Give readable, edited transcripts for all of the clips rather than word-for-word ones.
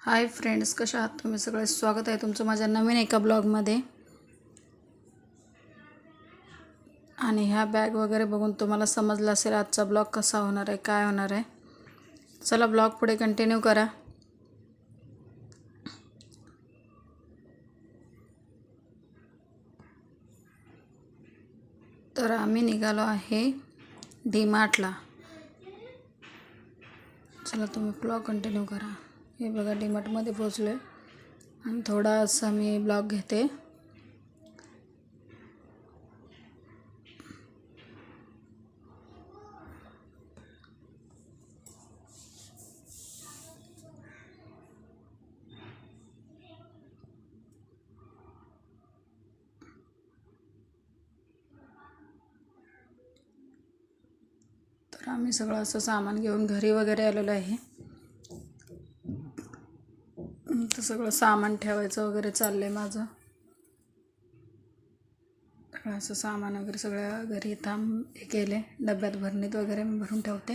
Hi friends, कशा आहात तुम्ही सगळे? स्वागत आहे तुमचं माझ्या नवीन एका ब्लॉगमध्ये. आणि ह्या बॅग वगैरे बघून तुम्हाला समजलं असेल आजचा ब्लॉग कसा होणार आहे, काय होणार आहे. चला ब्लॉग पुढे कंटिन्यू करा. तर आम्ही निघालो आहे डीमार्टला. चला तुम्ही ब्लॉग कंटिन्यू करा. हे बघा डीमार्टमध्ये पोहोचलो आहे आणि थोडासा मी ब्लॉग घेते. तर आम्ही सगळं असं सामान घेऊन घरी वगैरे आलेलो आहे. तर सगळं सामान ठेवायचं वगैरे चाललं आहे माझं. असं सामान वगैरे सगळं घरी हे केले, डब्यात भरणीत वगैरे मी भरून ठेवते.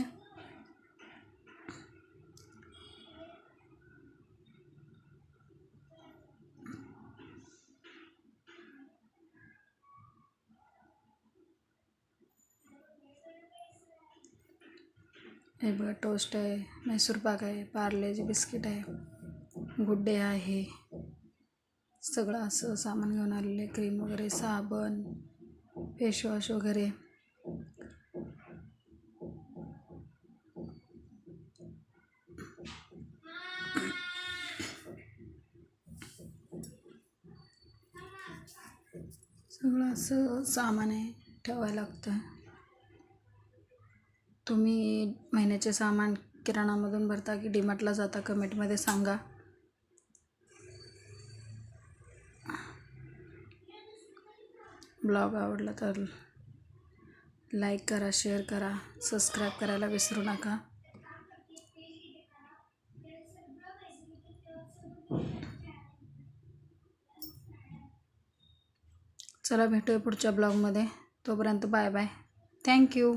हे बघा टोस्ट आहे, मैसूर पाक आहे, पार्लेजी बिस्किट आहे, गुड डे आहे. सगळं असं सामान घेऊन आलेले. क्रीम वगैरे, साबण, फेसवॉश वगैरे. सगळं असं सामान आहे, ठेवायला लागतं. तुम्ही महिन्याचे सामान किराणामधून भरता की डीमार्टला जाता? कमेंटमध्ये सांगा. ब्लॉग आवडला तर लाईक करा, शेअर करा, सबस्क्राईब करायला विसरू नका. चला भेटूया पुढच्या ब्लॉगमध्ये. तोपर्यंत बाय बाय. थँक्यू.